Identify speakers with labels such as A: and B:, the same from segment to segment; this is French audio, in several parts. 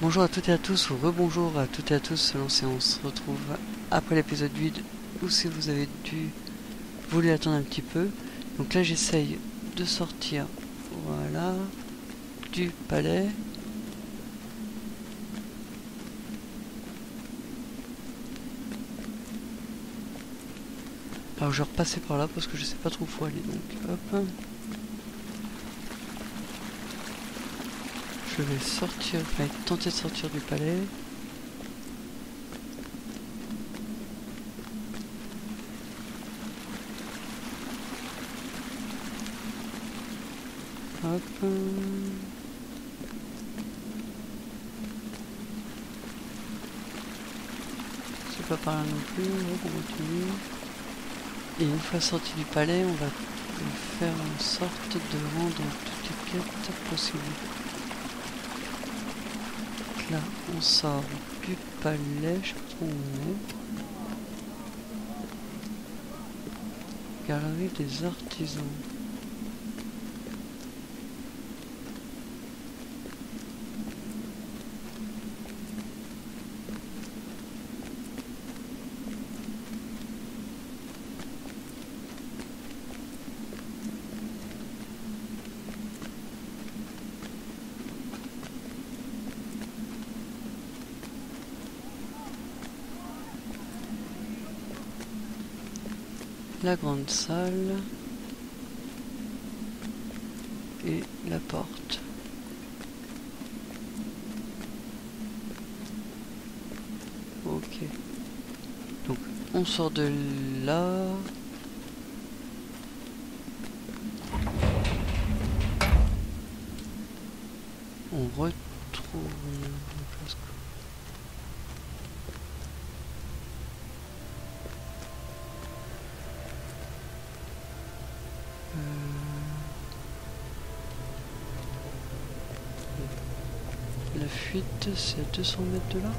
A: Bonjour à toutes et à tous, ou rebonjour à toutes et à tous selon si on se retrouve après l'épisode 8 ou si vous avez voulu attendre un petit peu. Donc là j'essaye de sortir, voilà, du palais. Alors je vais repasser par là parce que je sais pas trop où faut aller, donc hop. Je vais sortir, enfin tenter de sortir du palais. Hop. C'est pas par là non plus, hop, on continue. Et une fois sorti du palais, on va faire en sorte de rendre toutes les quêtes possibles. Là, on sort du palais, je sais pas trop où on est. Galerie des artisans. La grande salle et la porte. Ok. Donc on sort de là. On retrouve la fuite, c'est à 200 mètres de là.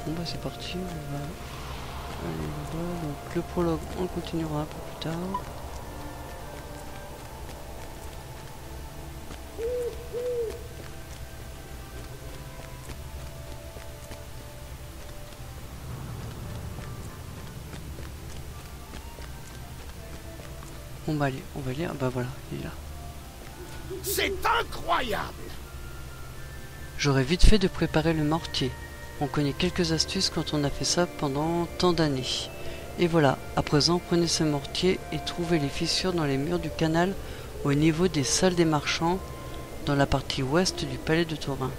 A: Bon bah c'est parti, on va aller là-bas. Donc le prologue on le continuera un peu plus tard. Bon bah allez, on va lire, bah voilà, il est là.
B: C'est incroyable!
A: J'aurais vite fait de préparer le mortier. On connaît quelques astuces quand on a fait ça pendant tant d'années. Et voilà, à présent prenez ce mortier et trouvez les fissures dans les murs du canal au niveau des salles des marchands dans la partie ouest du palais de Thorin.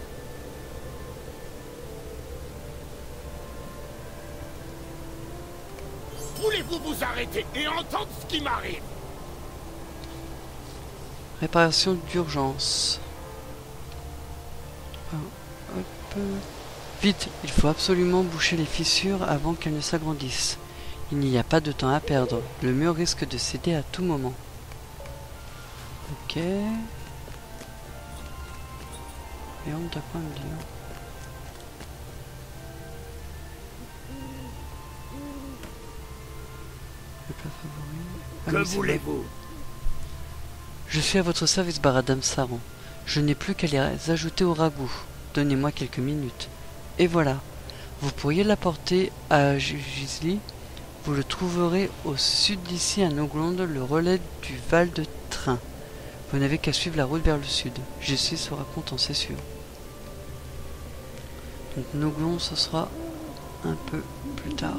B: Voulez-vous vous arrêter et entendre ce qui m'arrive?
A: Réparation d'urgence. Hop. Vite, il faut absolument boucher les fissures avant qu'elles ne s'agrandissent. Il n'y a pas de temps à perdre. Le mur risque de céder à tout moment. Ok. Et on t'a quoi à me dire? Le plat favori. Ah
B: Que
A: oui, c'est vrai.
B: voulez-vous?
A: Je suis à votre service, Baradam Saran. Je n'ai plus qu'à les ajouter au ragoût. Donnez-moi quelques minutes. Et voilà. Vous pourriez l'apporter à Gisli. Vous le trouverez au sud d'ici à Noglonde, le relais du Val de Train. Vous n'avez qu'à suivre la route vers le sud. Gisli sera content, c'est sûr. Donc Noglonde, ce sera un peu plus tard.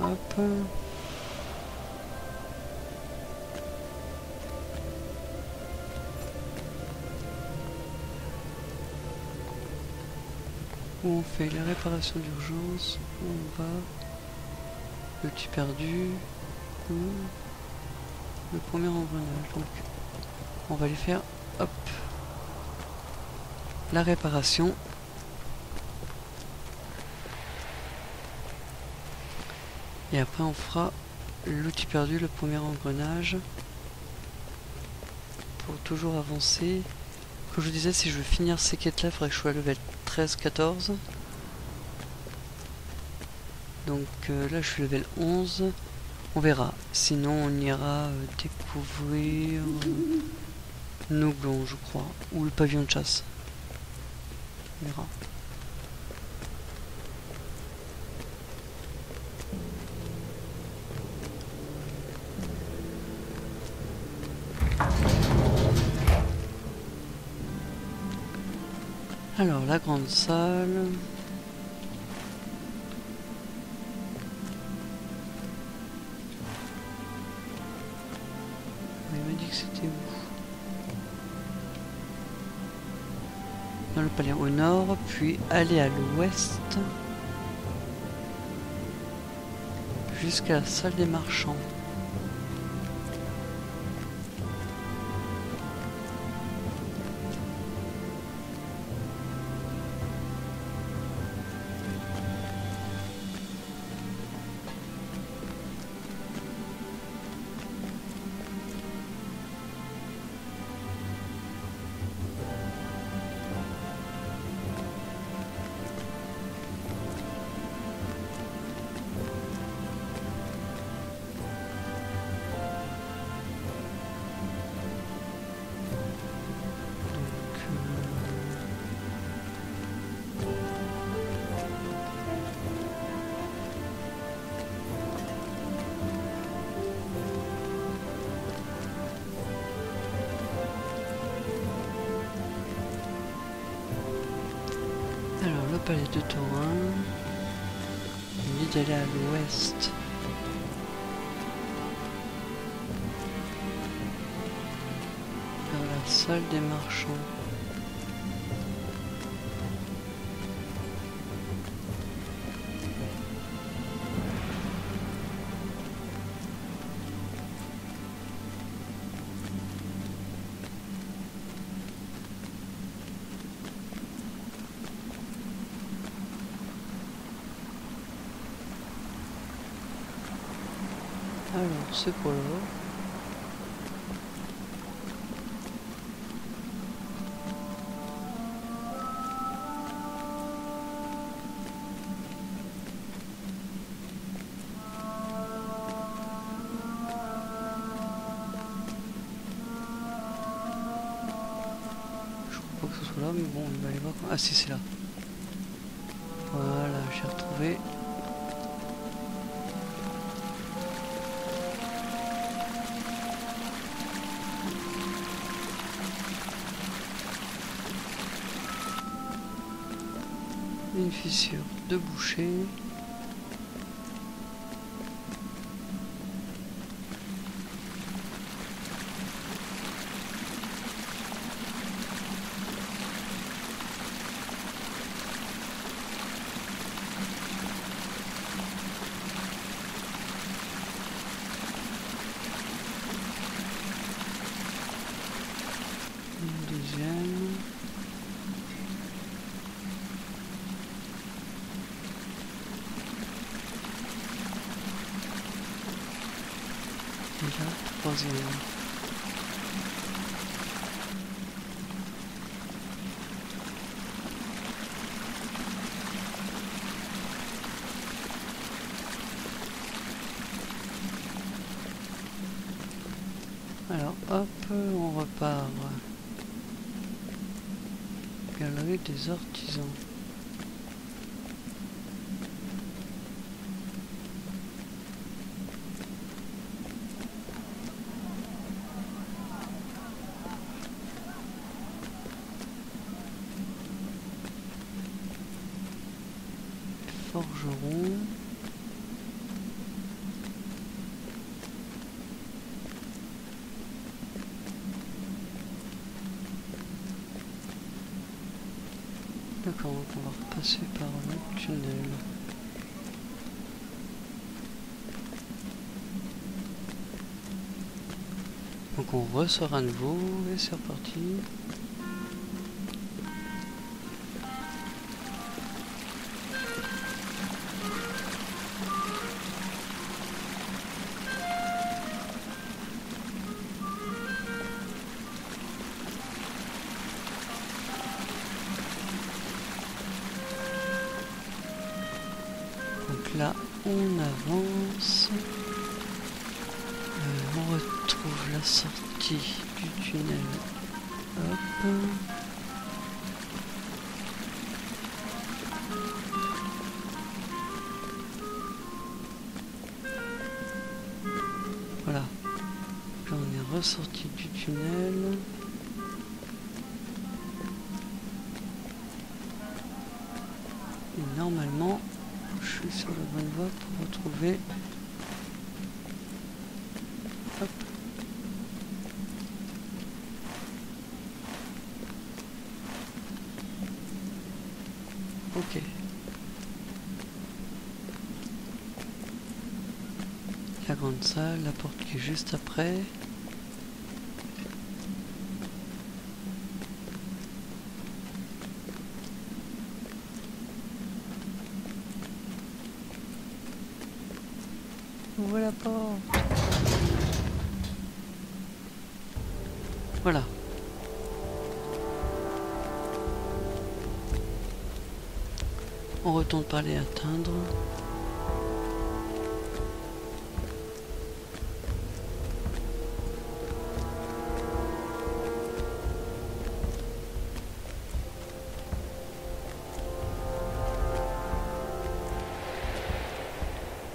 A: Hop. Où on fait les réparations d'urgence, où on va, le petit perdu, ou le premier engrenage. Donc on va les faire, hop, la réparation. Et après on fera l'outil perdu, le premier engrenage, pour toujours avancer. Comme je vous disais, si je veux finir ces quêtes là, il faudrait que je sois à level 13-14. Donc là je suis level 11. On verra. Sinon, on ira découvrir Noglon, je crois. Ou le pavillon de chasse. On verra. Alors, la grande salle. Il m'a dit que c'était où? Dans le palais au nord, puis aller à l'ouest jusqu'à la salle des marchands. Alors, le palais de Thorin, il dit d'aller à l'ouest. Vers la salle des marchands. Alors, c'est quoi là? Je crois pas que ce soit là, mais bon, on va aller voir. Ah si, c'est là. Voilà, j'ai retrouvé. Une fissure de boucher. Une deuxième. Et là, troisième. Alors, hop, on repart. Galerie des artisans. Forgeron. D'accord, donc on va repasser par le tunnel. Donc on ressort à nouveau et c'est reparti. Donc là on avance. On retrouve la sortie du tunnel. Hop. Voilà. Là on est ressorti du tunnel. Et normalement, je suis sur la bonne voie pour retrouver... Hop. Ok. La grande salle, la porte qui est juste après. Ouvre la porte. Voilà. On retourne par les atteindre.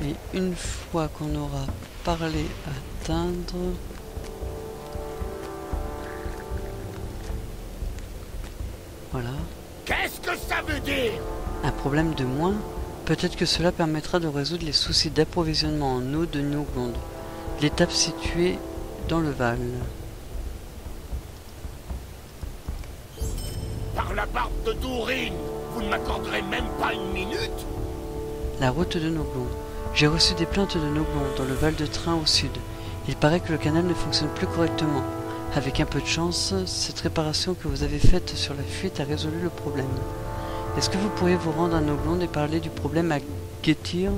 A: Et une fois qu'on aura parlé atteindre, voilà.
B: Qu'est-ce que ça veut dire?
A: Un problème de moins. Peut-être que cela permettra de résoudre les soucis d'approvisionnement en eau de Noglond, l'étape située dans le Val.
B: Par la barbe de Dourine, vous ne m'accorderez même pas une minute?
A: La route de Noglond. J'ai reçu des plaintes de Noglond dans le Val de Train au sud. Il paraît que le canal ne fonctionne plus correctement. Avec un peu de chance, cette réparation que vous avez faite sur la fuite a résolu le problème. Est-ce que vous pourriez vous rendre à Noglond et parler du problème à Getir?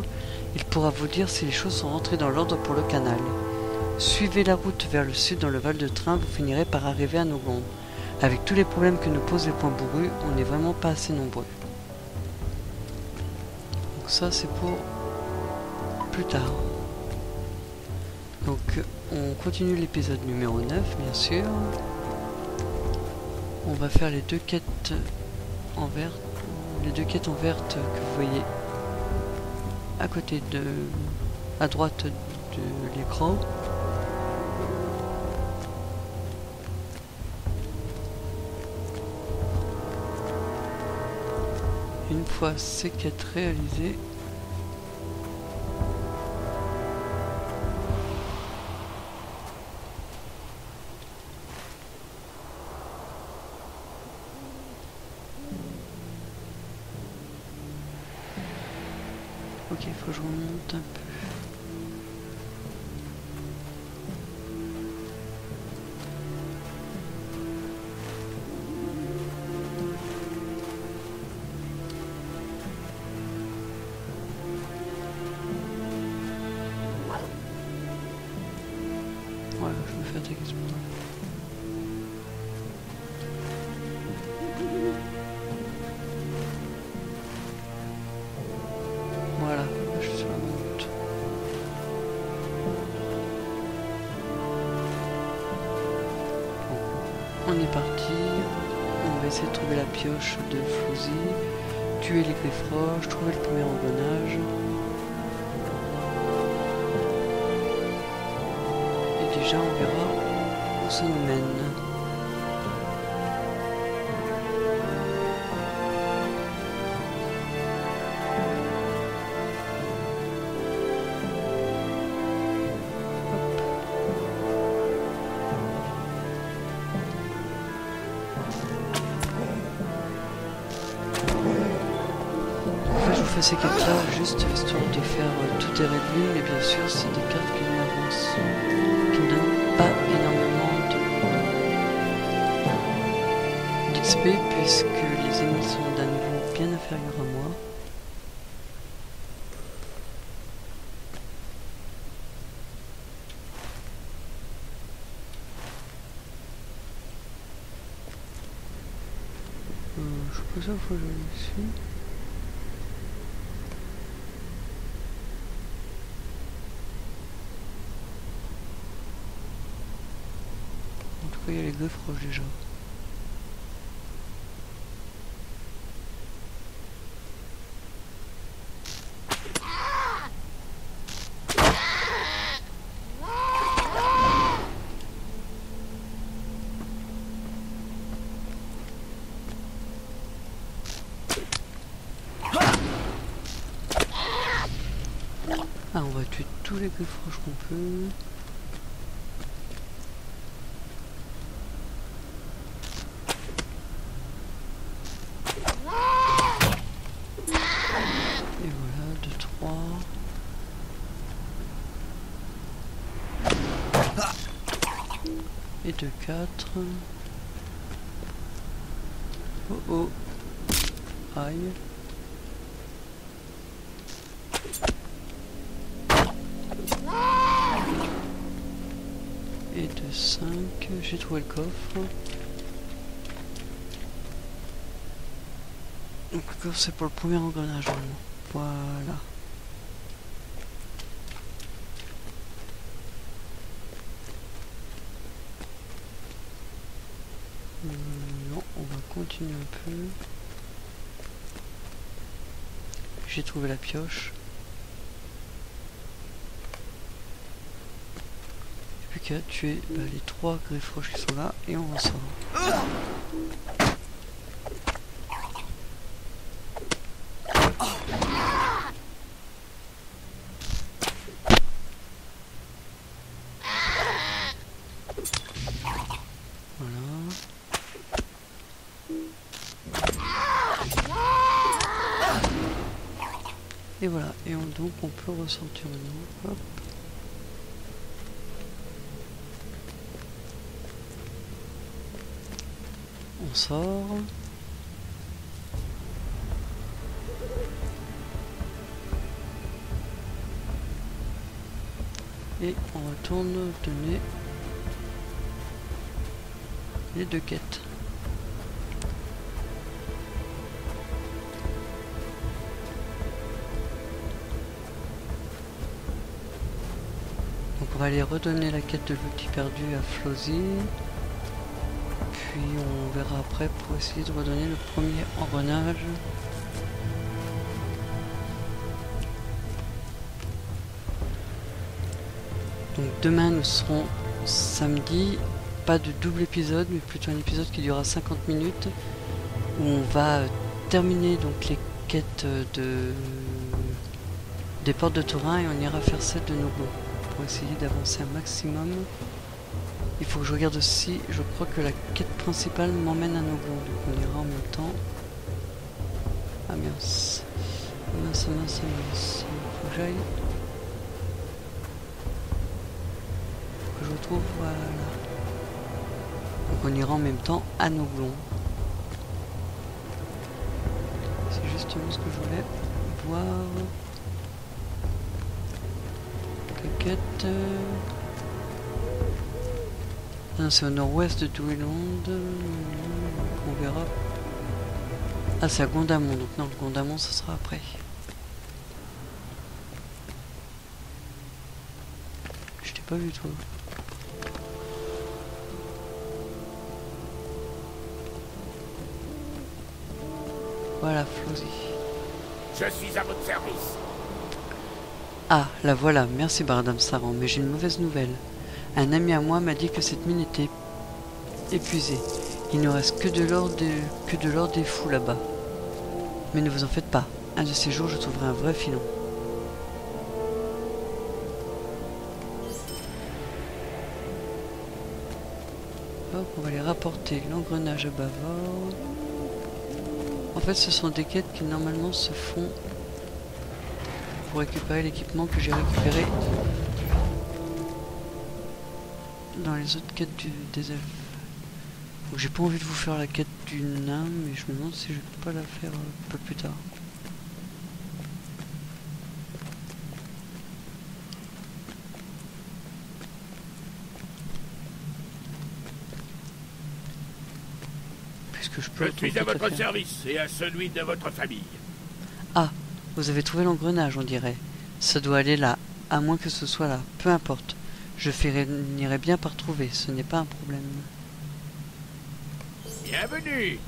A: Il pourra vous dire si les choses sont rentrées dans l'ordre pour le canal. Suivez la route vers le sud dans le Val de Train, vous finirez par arriver à Noglond. Avec tous les problèmes que nous posent les points bourrus, on n'est vraiment pas assez nombreux. Donc ça c'est pour plus tard. Donc on continue l'épisode numéro 9 bien sûr. On va faire les deux quêtes en vert. Les deux quêtes en verte que vous voyez à côté de... à droite de l'écran. Une fois ces quêtes réalisées, ok, il faut que je remonte un peu. Voilà, je me fais attaquer ce moment. Voilà, je suis sur la route. Bon, on est parti. On va essayer de trouver la pioche de Floozy, tuer les griffroches, trouver le premier engrenage. Et déjà on verra où ça nous mène. Je fais ces cartes là juste histoire de faire tout est réduit, mais bien sûr c'est des cartes qui n'avancent, qui ne donnent pas énormément d'XP puisque les ennemis sont d'un niveau bien inférieur à moi. Je crois que ça faut que je le suis. Pourquoi il y a les griffes rouges déjà? Ah, on va tuer tous les griffes rouges qu'on peut. Et voilà, 2, 3. Et 2, 4. Oh oh. Aïe. Et 2, 5. J'ai trouvé le coffre. Donc le coffre c'est pour le premier engrenage. Voilà. Non, on va continuer un peu. J'ai trouvé la pioche. Plus qu'à tuer les 3 griffes rouges qui sont là et on en sort. Et voilà, et donc on peut ressortir maintenant. Hop. On sort. Et on retourne donner les 2 quêtes. Donc on va aller redonner la quête de l'outil perdu à Flossie. Puis on verra après pour essayer de redonner le premier engrenage. Donc demain nous serons samedi, pas de double épisode mais plutôt un épisode qui durera 50 minutes où on va terminer donc les quêtes des portes de Torin et on ira faire celle de Nogo pour essayer d'avancer un maximum. Il faut que je regarde aussi, je crois que la quête principale m'emmène à Nogo, donc on ira en même temps. Ah mince, mince, mince, mince, faut que j'aille. Que je retrouve, voilà. Donc on ira en même temps à Noglon. C'est justement ce que je voulais voir. Quête. C'est au nord-ouest de Douéland. On verra. Ah, c'est à Gondamon, donc non, le Gondamon, ça sera après. Je t'ai pas vu, toi. Voilà, Flossie.
B: Je suis à votre service.
A: Ah, la voilà, merci Baradam Saran, mais j'ai une mauvaise nouvelle. Un ami à moi m'a dit que cette mine était épuisée. Il ne reste que de l'or des fous là-bas. Mais ne vous en faites pas, un de ces jours je trouverai un vrai filon. Hop, on va les rapporter l'engrenage à bâbord. En fait ce sont des quêtes qui normalement se font pour récupérer l'équipement que j'ai récupéré dans les autres quêtes des elfes. Donc j'ai pas envie de vous faire la quête du nain, mais je me demande si je peux pas la faire un peu plus tard. Puisque je peux.
B: Je suis à votre service et à celui de votre famille.
A: Ah, vous avez trouvé l'engrenage, on dirait. Ça doit aller là, à moins que ce soit là. Peu importe. Je finirai bien par trouver, ce n'est pas un problème.
B: Bienvenue.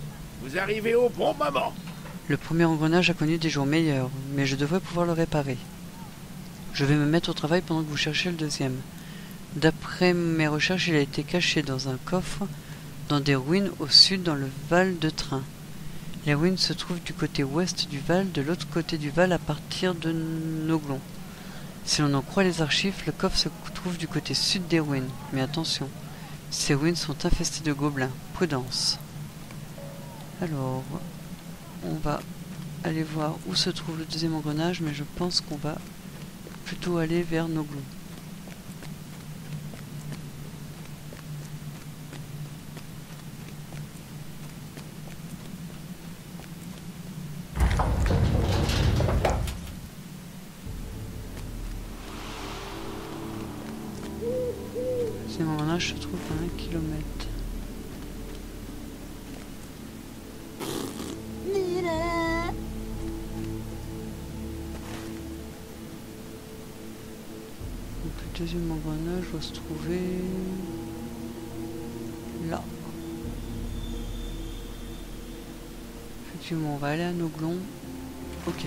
B: Vous arrivez au bon moment.
A: Le premier engrenage a connu des jours meilleurs, mais je devrais pouvoir le réparer. Je vais me mettre au travail pendant que vous cherchez le deuxième. D'après mes recherches, il a été caché dans un coffre, dans des ruines au sud, dans le Val de Train. Les ruines se trouvent du côté ouest du Val, de l'autre côté du Val à partir de Noglon. Si l'on en croit les archives, le coffre se trouve du côté sud des ruines. Mais attention, ces ruines sont infestées de gobelins. Prudence. Alors, on va aller voir où se trouve le deuxième engrenage, mais je pense qu'on va plutôt aller vers Noglon. Le deuxième engrenage se trouve à 1 kilomètre. Le deuxième engrenage doit se trouver là. Effectivement, on va aller à Noglon. Ok.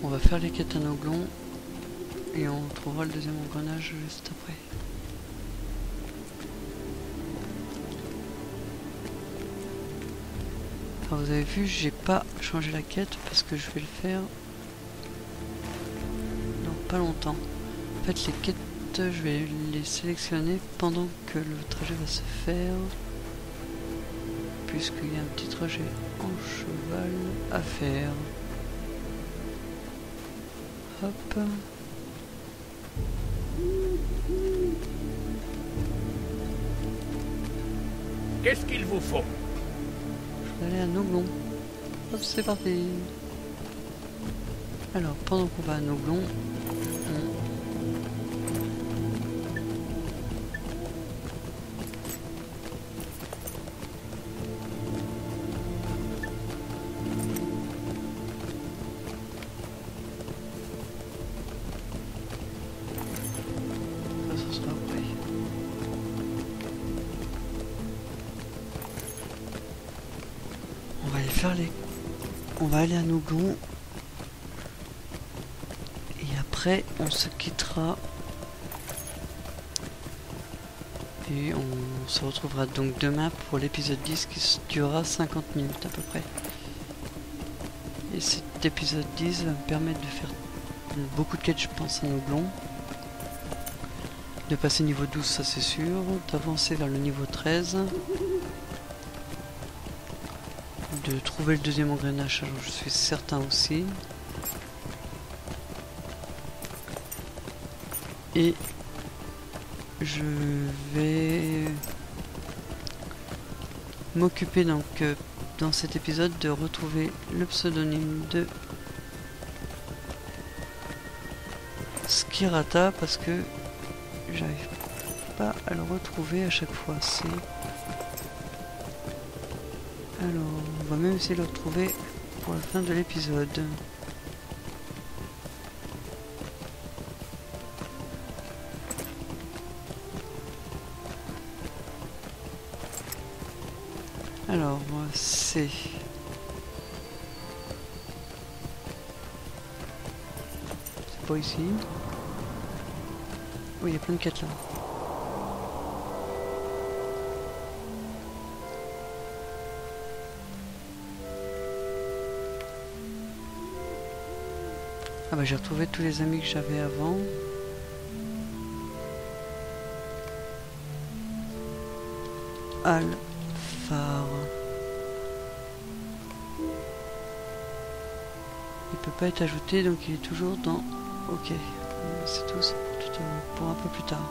A: On va faire les quêtes à Noglon et on trouvera le deuxième engrenage juste après. Alors vous avez vu, j'ai pas changé la quête parce que je vais le faire pas longtemps. En fait, les quêtes, je vais les sélectionner pendant que le trajet va se faire, puisqu'il y a un petit trajet en cheval à faire. Hop.
B: Qu'est-ce qu'il vous faut?
A: Je vais aller à Noglon. Hop, c'est parti. Alors, pendant qu'on va à Noglon, ça sera après. On va aller faire les... On va aller à Noglon. Et après, on se quittera. Et on se retrouvera donc demain pour l'épisode 10 qui durera 50 minutes à peu près. Et cet épisode 10 va me permettre de faire beaucoup de quêtes, je pense, à Noglon. De passer niveau 12, ça c'est sûr. D'avancer vers le niveau 13. De trouver le deuxième engrenage, alors je suis certain aussi. Et je vais m'occuper donc dans cet épisode de retrouver le pseudonyme de Skirata parce que j'arrive pas à le retrouver à chaque fois. C'est... Alors, on va même essayer de le retrouver pour la fin de l'épisode. Alors, c'est... C'est pas ici. Oui, il y a plein de quêtes là. Ah bah j'ai retrouvé tous les amis que j'avais avant. Alphar. Il peut pas être ajouté donc il est toujours dans... Ok, c'est tout, c'est pour un peu plus tard.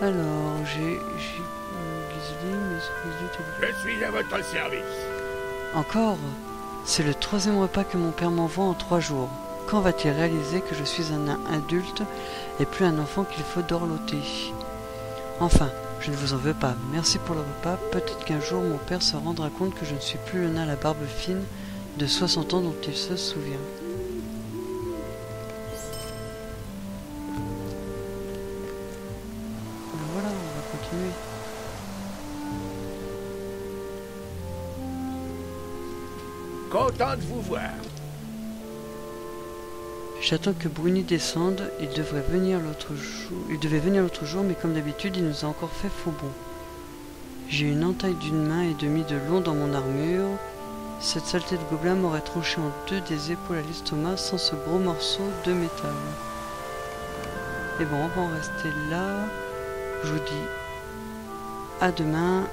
A: Alors j'ai...
B: Je suis à votre service.
A: Encore? C'est le troisième repas que mon père m'envoie en 3 jours. Quand va-t-il réaliser que je suis un nain adulte et plus un enfant qu'il faut dorloter? Enfin, je ne vous en veux pas. Merci pour le repas. Peut-être qu'un jour mon père se rendra compte que je ne suis plus le nain à la barbe fine de 60 ans dont il se souvient.
B: Content de vous voir.
A: J'attends que Bruni descende, il devait venir l'autre jour, mais comme d'habitude, il nous a encore fait faux bon. J'ai une entaille d'une main et demie de long dans mon armure. Cette saleté de gobelin m'aurait tranché en deux des épaules à l'estomac sans ce gros morceau de métal. Et bon, on va en rester là. Je vous dis à demain.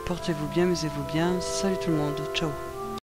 A: Portez-vous bien, amusez-vous bien. Salut tout le monde. Ciao.